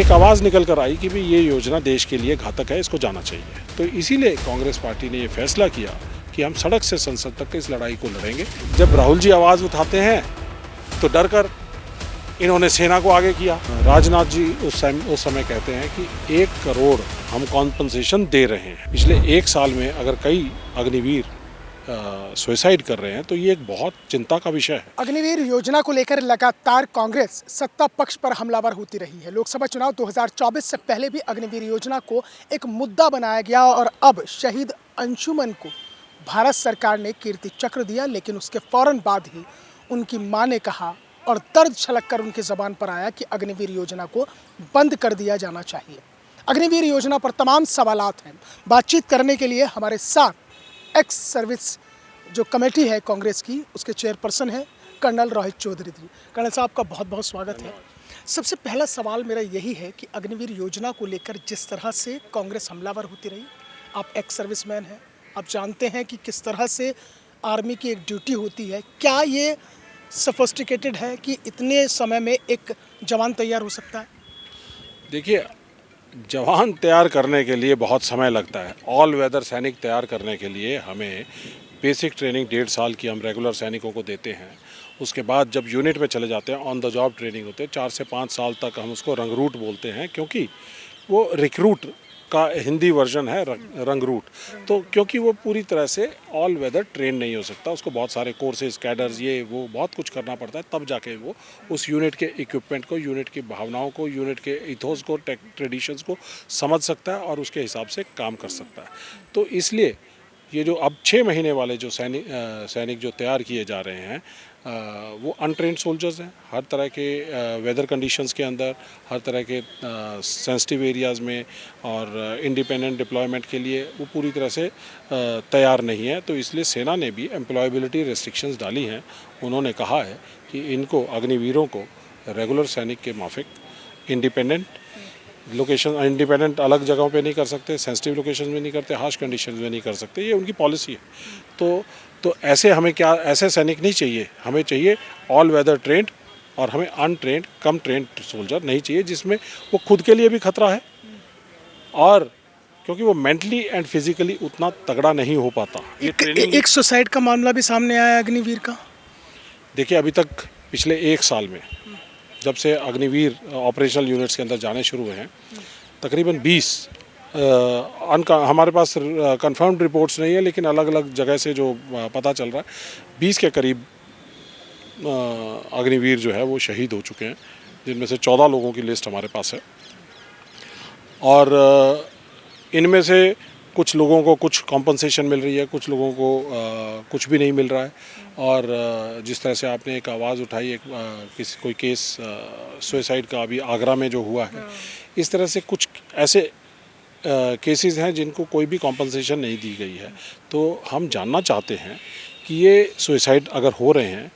एक आवाज़ निकल कर आई कि भाई ये योजना देश के लिए घातक है, इसको जाना चाहिए। तो इसीलिए कांग्रेस पार्टी ने ये फैसला किया कि हम सड़क से संसद तक इस लड़ाई को लड़ेंगे। जब राहुल जी आवाज़ उठाते हैं तो डर कर इन्होंने सेना को आगे किया। राजनाथ जी उस समय कहते हैं कि 1 करोड़ हम कॉम्पनसेशन दे रहे हैं। पिछले 1 साल में अगर कई अग्निवीर सुसाइड कर रहे हैं तो ये एक बहुत चिंता का विषय है। अग्निवीर योजना को लेकर लगातार कांग्रेस सत्ता पक्ष पर हमलावर होती रही है। लोकसभा चुनाव 2024 से पहले भी अग्निवीर योजना को एक मुद्दा बनाया गया और अब शहीद अंशुमन को भारत सरकार ने कीर्ति चक्र दिया, लेकिन उसके फौरन बाद ही उनकी मां ने कहा और दर्द छलक कर उनकी ज़बान पर आया कि अग्निवीर योजना को बंद कर दिया जाना चाहिए। अग्निवीर योजना पर तमाम सवालात हैं। बातचीत करने के लिए हमारे साथ एक्स सर्विस जो कमेटी है कांग्रेस की, उसके चेयरपर्सन है कर्नल रोहित चौधरी जी। कर्नल साहब का बहुत बहुत स्वागत है। सबसे पहला सवाल मेरा यही है कि अग्निवीर योजना को लेकर जिस तरह से कांग्रेस हमलावर होती रही, आप एक्स सर्विसमैन हैं, आप जानते हैं कि किस तरह से आर्मी की एक ड्यूटी होती है। क्या ये सोफिस्टिकेटेड है कि इतने समय में एक जवान तैयार हो सकता है? देखिए, जवान तैयार करने के लिए बहुत समय लगता है। ऑल वेदर सैनिक तैयार करने के लिए हमें बेसिक ट्रेनिंग 1.5 साल की हम रेगुलर सैनिकों को देते हैं। उसके बाद जब यूनिट में चले जाते हैं, ऑन द जॉब ट्रेनिंग होते हैं। 4 से 5 साल तक हम उसको रंगरूट बोलते हैं, क्योंकि वो रिक्रूट का हिंदी वर्जन है रंगरूट। तो क्योंकि वो पूरी तरह से ऑल वेदर ट्रेन नहीं हो सकता, उसको बहुत सारे कोर्सेज, कैडर्स, ये वो बहुत कुछ करना पड़ता है, तब जाके वो उस यूनिट के इक्विपमेंट को, यूनिट की भावनाओं को, यूनिट के इथोस को, ट्रेडिशंस को समझ सकता है और उसके हिसाब से काम कर सकता है। तो इसलिए ये जो अब 6 महीने वाले जो सैनिक जो तैयार किए जा रहे हैं, वो अनट्रेन्ड सोल्जर्स हैं। हर तरह के वेदर कंडीशंस के अंदर, हर तरह के सेंसिटिव एरियाज़ में और इंडिपेंडेंट डिप्लॉयमेंट के लिए वो पूरी तरह से तैयार नहीं है। तो इसलिए सेना ने भी एम्प्लॉयबिलिटी रेस्ट्रिक्शंस डाली हैं। उन्होंने कहा है कि इनको, अग्निवीरों को, रेगुलर सैनिक के माफिक इंडिपेंडेंट लोकेशन, इंडिपेंडेंट अलग जगहों पे नहीं कर सकते, सेंसिटिव लोकेशन में नहीं करते, हार्श कंडीशंस में नहीं कर सकते, ये उनकी पॉलिसी है। तो ऐसे हमें क्या, ऐसे सैनिक नहीं चाहिए। हमें चाहिए ऑल वेदर ट्रेंड, और हमें अनट्रेंड, कम ट्रेंड सोल्जर नहीं चाहिए, जिसमें वो खुद के लिए भी खतरा है और क्योंकि वो मेंटली एंड फिजिकली उतना तगड़ा नहीं हो पाता। ये ट्रेनिंग एक सुसाइड का मामला भी सामने आया अग्निवीर का। देखिए, अभी तक पिछले 1 साल में जब से अग्निवीर ऑपरेशनल यूनिट्स के अंदर जाने शुरू हुए हैं, तकरीबन 20 हमारे पास कंफर्म्ड रिपोर्ट्स नहीं है, लेकिन अलग अलग जगह से जो पता चल रहा है, 20 के करीब अग्निवीर जो है वो शहीद हो चुके हैं, जिनमें से 14 लोगों की लिस्ट हमारे पास है। और इनमें से कुछ लोगों को कुछ कॉम्पनसेशन मिल रही है, कुछ लोगों को कुछ भी नहीं मिल रहा है। और जिस तरह से आपने एक आवाज़ उठाई, एक कोई केस सुसाइड का अभी आगरा में जो हुआ है, इस तरह से कुछ ऐसे केसेस हैं जिनको कोई भी कॉम्पनसेशन नहीं दी गई है। तो हम जानना चाहते हैं कि ये सुसाइड अगर हो रहे हैं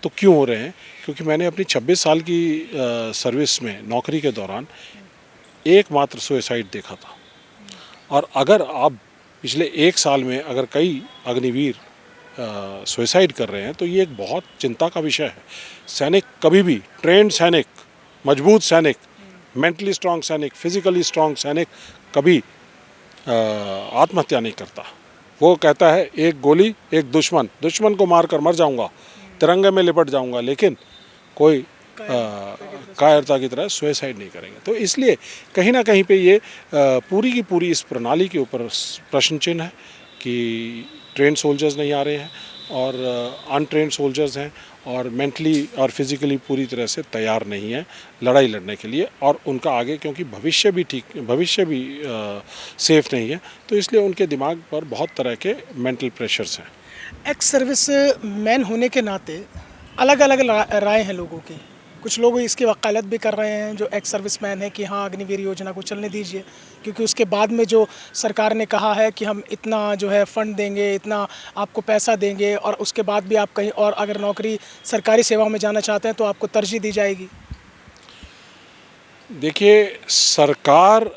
तो क्यों हो रहे हैं, क्योंकि मैंने अपनी 26 साल की सर्विस में, नौकरी के दौरान एकमात्र सुसाइड देखा था। और अगर आप पिछले 1 साल में अगर कई अग्निवीर सुसाइड कर रहे हैं तो ये एक बहुत चिंता का विषय है। सैनिक कभी भी, ट्रेंड सैनिक, मजबूत सैनिक, मेंटली स्ट्रांग सैनिक, फिजिकली स्ट्रांग सैनिक कभी आत्महत्या नहीं करता। वो कहता है एक गोली, एक दुश्मन को मारकर मर जाऊंगा, तिरंगे में लिपट जाऊंगा, लेकिन कोई कायरता की तरह सुसाइड नहीं करेंगे। तो इसलिए कहीं ना कहीं पे ये पूरी की पूरी इस प्रणाली के ऊपर प्रश्न चिन्ह है कि ट्रेंड सोल्जर्स नहीं आ रहे हैं और अनट्रेंड सोल्जर्स हैं और मेंटली और फिजिकली पूरी तरह से तैयार नहीं है लड़ाई लड़ने के लिए, और उनका आगे क्योंकि भविष्य भी सेफ नहीं है, तो इसलिए उनके दिमाग पर बहुत तरह के मेंटल प्रेशर्स हैं। एक्स सर्विस मैन होने के नाते अलग अलग राय हैं लोगों की। कुछ लोग इसकी वकालत भी कर रहे हैं जो एक्स सर्विसमैन है कि हाँ, अग्निवीर योजना को चलने दीजिए, क्योंकि उसके बाद में जो सरकार ने कहा है कि हम इतना जो है फंड देंगे, इतना आपको पैसा देंगे, और उसके बाद भी आप कहीं और अगर नौकरी सरकारी सेवा में जाना चाहते हैं तो आपको तरजीह दी जाएगी। देखिए, सरकार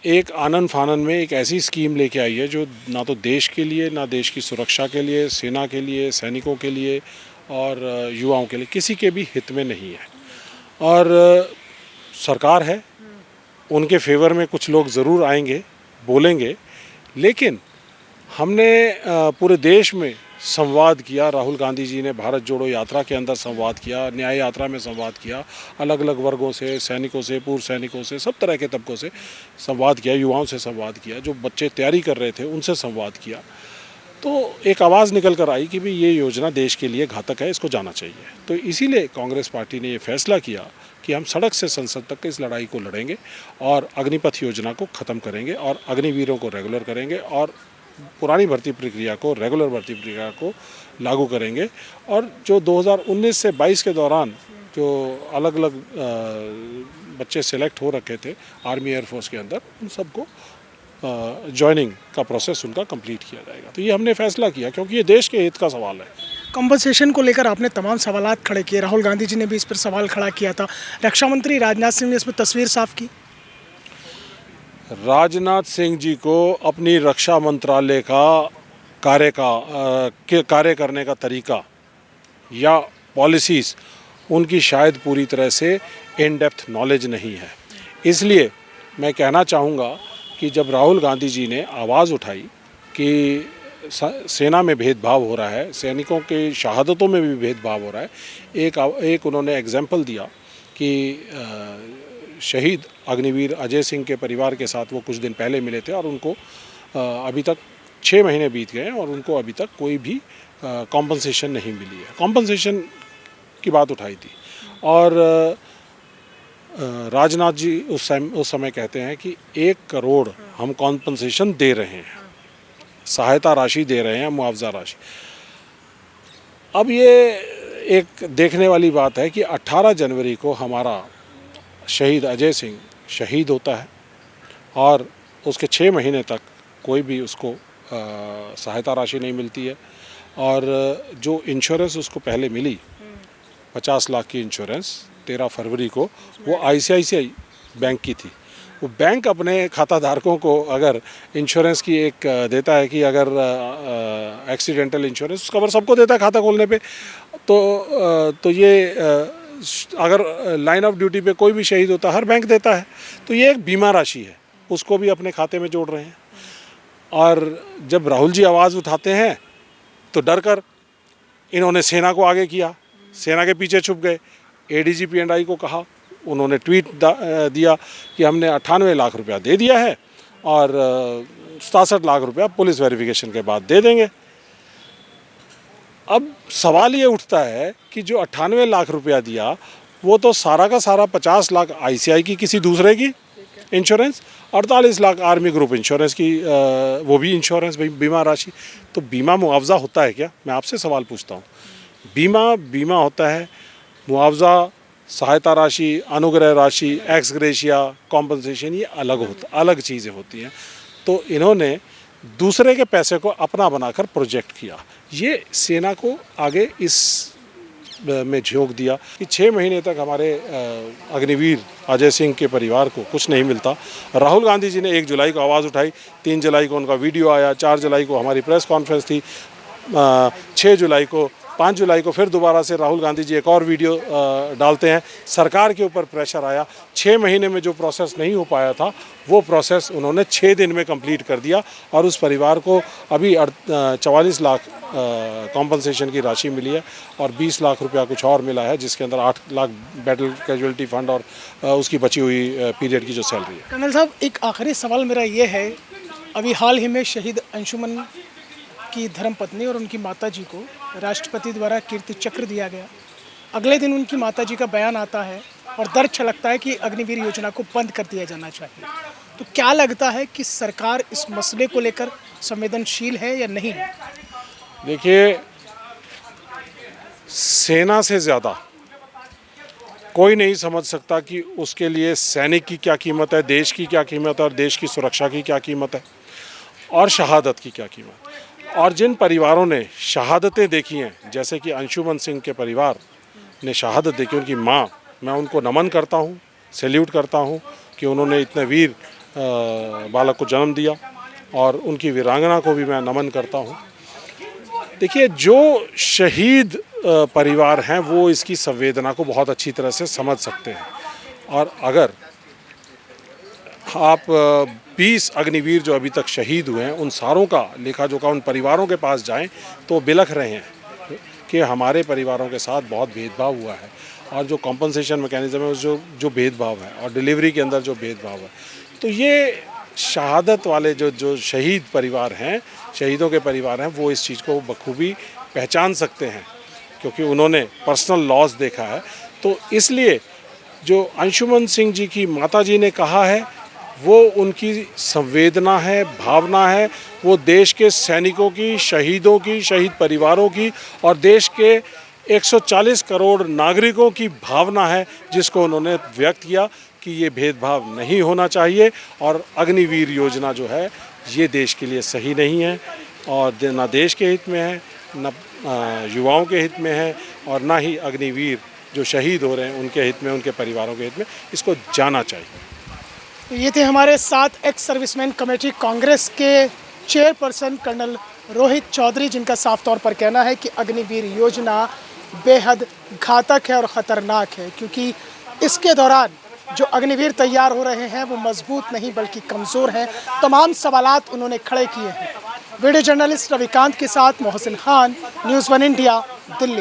एक आनन फानन में एक ऐसी स्कीम लेके आई है जो ना तो देश के लिए, ना देश की सुरक्षा के लिए, सेना के लिए, सैनिकों के लिए और युवाओं के लिए किसी के भी हित में नहीं है। और सरकार है, उनके फेवर में कुछ लोग ज़रूर आएंगे, बोलेंगे, लेकिन हमने पूरे देश में संवाद किया। राहुल गांधी जी ने भारत जोड़ो यात्रा के अंदर संवाद किया, न्याय यात्रा में संवाद किया, अलग अलग वर्गों से, सैनिकों से, पूर्व सैनिकों से, सब तरह के तबकों से संवाद किया, युवाओं से संवाद किया, जो बच्चे तैयारी कर रहे थे उनसे संवाद किया। तो एक आवाज़ निकल कर आई कि भाई ये योजना देश के लिए घातक है, इसको जाना चाहिए। तो इसीलिए कांग्रेस पार्टी ने ये फैसला किया कि हम सड़क से संसद तक इस लड़ाई को लड़ेंगे और अग्निपथ योजना को ख़त्म करेंगे और अग्निवीरों को रेगुलर करेंगे और पुरानी भर्ती प्रक्रिया को, रेगुलर भर्ती प्रक्रिया को लागू करेंगे। और जो 2019 से 22 के दौरान जो अलग अलग बच्चे सेलेक्ट हो रखे थे आर्मी एयरफोर्स के अंदर, उन सबको ज्वाइनिंग का प्रोसेस उनका कंप्लीट किया जाएगा। तो ये हमने फैसला किया क्योंकि ये देश के हित का सवाल है। कंपनसेशन को लेकर आपने तमाम सवालात खड़े किए, राहुल गांधी जी ने भी इस पर सवाल खड़ा किया था, रक्षा मंत्री राजनाथ सिंह ने इस पर तस्वीर साफ की। राजनाथ सिंह जी को अपनी रक्षा मंत्रालय का कार्य करने का तरीका या पॉलिसीज़ उनकी शायद पूरी तरह से इन डेप्थ नॉलेज नहीं है। इसलिए मैं कहना चाहूँगा कि जब राहुल गांधी जी ने आवाज़ उठाई कि सेना में भेदभाव हो रहा है, सैनिकों के शहादतों में भी भेदभाव हो रहा है, एक उन्होंने एग्जाम्पल दिया कि शहीद अग्निवीर अजय सिंह के परिवार के साथ वो कुछ दिन पहले मिले थे और उनको अभी तक 6 महीने बीत गए हैं और उनको अभी तक कोई भी कॉम्पनसेशन नहीं मिली है। कॉम्पनसेशन की बात उठाई थी और राजनाथ जी उस समय कहते हैं कि 1 करोड़ हम कॉम्पनसेशन दे रहे हैं, सहायता राशि दे रहे हैं, मुआवजा राशि। अब ये एक देखने वाली बात है कि 18 जनवरी को हमारा शहीद अजय सिंह शहीद होता है और उसके 6 महीने तक कोई भी उसको सहायता राशि नहीं मिलती है। और जो इंश्योरेंस उसको पहले मिली 50 लाख की इंश्योरेंस 13 फरवरी को, वो ICICI बैंक की थी। वो बैंक अपने खाताधारकों को अगर इंश्योरेंस की एक देता है कि अगर एक्सीडेंटल इंश्योरेंस कवर सबको देता है खाता खोलने पे, तो ये अगर लाइन ऑफ ड्यूटी पे कोई भी शहीद होता है हर बैंक देता है। तो ये एक बीमा राशि है, उसको भी अपने खाते में जोड़ रहे हैं। और जब राहुल जी आवाज़ उठाते हैं तो डर कर इन्होंने सेना को आगे किया, सेना के पीछे छुप गए। ADG-P&I को कहा, उन्होंने ट्वीट दिया कि हमने 98 लाख रुपया दे दिया है और 67 लाख रुपया पुलिस वेरिफिकेशन के बाद दे देंगे। अब सवाल ये उठता है कि जो 98 लाख रुपया दिया वो तो सारा का सारा 50 लाख ICI की किसी दूसरे की insurance, 48 lakh army group insurance की वो भी इंश्योरेंस बीमा राशि। तो बीमा मुआवजा होता है क्या? मैं आपसे सवाल पूछता हूँ। बीमा होता है, मुआवजा, सहायता राशि, अनुग्रह राशि, एक्स ग्रेशिया, कॉम्पनसेशन, ये अलग चीज़ें होती हैं। तो इन्होंने दूसरे के पैसे को अपना बनाकर प्रोजेक्ट किया। ये सेना को आगे इस में झोंक दिया कि 6 महीने तक हमारे अग्निवीर अजय सिंह के परिवार को कुछ नहीं मिलता। राहुल गांधी जी ने 1 जुलाई को आवाज़ उठाई, 3 जुलाई को उनका वीडियो आया, 4 जुलाई को हमारी प्रेस कॉन्फ्रेंस थी, 6 जुलाई को, 5 जुलाई को फिर दोबारा से राहुल गांधी जी एक और वीडियो डालते हैं। सरकार के ऊपर प्रेशर आया, 6 महीने में जो प्रोसेस नहीं हो पाया था वो प्रोसेस उन्होंने 6 दिन में कंप्लीट कर दिया और उस परिवार को अभी 44 लाख कॉम्पनसेशन की राशि मिली है और 20 लाख रुपया कुछ और मिला है, जिसके अंदर 8 लाख बैटल कैजुअलिटी फंड और उसकी बची हुई पीरियड की जो सैलरी है। कर्नल साहब, एक आखिरी सवाल मेरा ये है, अभी हाल ही में शहीद अंशुमन की धर्मपत्नी और उनकी माताजी को राष्ट्रपति द्वारा कीर्ति चक्र दिया गया। अगले दिन उनकी माताजी का बयान आता है और दर्द छलकता है कि अग्निवीर योजना को बंद कर दिया जाना चाहिए। तो क्या लगता है कि सरकार इस मसले को लेकर संवेदनशील है या नहीं है? देखिए, सेना से ज़्यादा कोई नहीं समझ सकता कि उसके लिए सैनिक की क्या कीमत है, देश की क्या कीमत है और देश की सुरक्षा की क्या कीमत है और शहादत की क्या कीमत है। और जिन परिवारों ने शहादतें देखी हैं, जैसे कि अंशुमन सिंह के परिवार ने शहादत देखी, उनकी माँ, मैं उनको नमन करता हूँ, सैल्यूट करता हूँ कि उन्होंने इतने वीर बालक को जन्म दिया और उनकी वीरांगना को भी मैं नमन करता हूँ। देखिए, जो शहीद परिवार हैं वो इसकी संवेदना को बहुत अच्छी तरह से समझ सकते हैं और अगर आप 20 अग्निवीर जो अभी तक शहीद हुए हैं उन सारों का लेखा जोखा उन परिवारों के पास जाएं तो बिलख रहे हैं कि हमारे परिवारों के साथ बहुत भेदभाव हुआ है और जो कॉम्पनसेशन मैकेनिज्म है जो जो भेदभाव है और डिलीवरी के अंदर जो भेदभाव है, तो ये शहादत वाले जो शहीद परिवार हैं, शहीदों के परिवार हैं, वो इस चीज़ को बखूबी पहचान सकते हैं क्योंकि उन्होंने पर्सनल लॉस देखा है। तो इसलिए जो अंशुमन सिंह जी की माता जी ने कहा है वो उनकी संवेदना है, भावना है, वो देश के सैनिकों की, शहीदों की, शहीद परिवारों की और देश के 140 करोड़ नागरिकों की भावना है जिसको उन्होंने व्यक्त किया कि ये भेदभाव नहीं होना चाहिए और अग्निवीर योजना जो है ये देश के लिए सही नहीं है और ना देश के हित में है, न युवाओं के हित में है और ना ही अग्निवीर जो शहीद हो रहे हैं उनके हित में, उनके परिवारों के हित में। इसको जाना चाहिए। ये थे हमारे साथ एक्स सर्विसमैन कमेटी कांग्रेस के चेयरपर्सन कर्नल रोहित चौधरी, जिनका साफ तौर पर कहना है कि अग्निवीर योजना बेहद घातक है और ख़तरनाक है क्योंकि इसके दौरान जो अग्निवीर तैयार हो रहे हैं वो मजबूत नहीं बल्कि कमज़ोर हैं। तमाम सवालात उन्होंने खड़े किए हैं। वीडियो जर्नलिस्ट रविकांत के साथ मोहसिन खान, न्यूज़ 1 इंडिया, दिल्ली।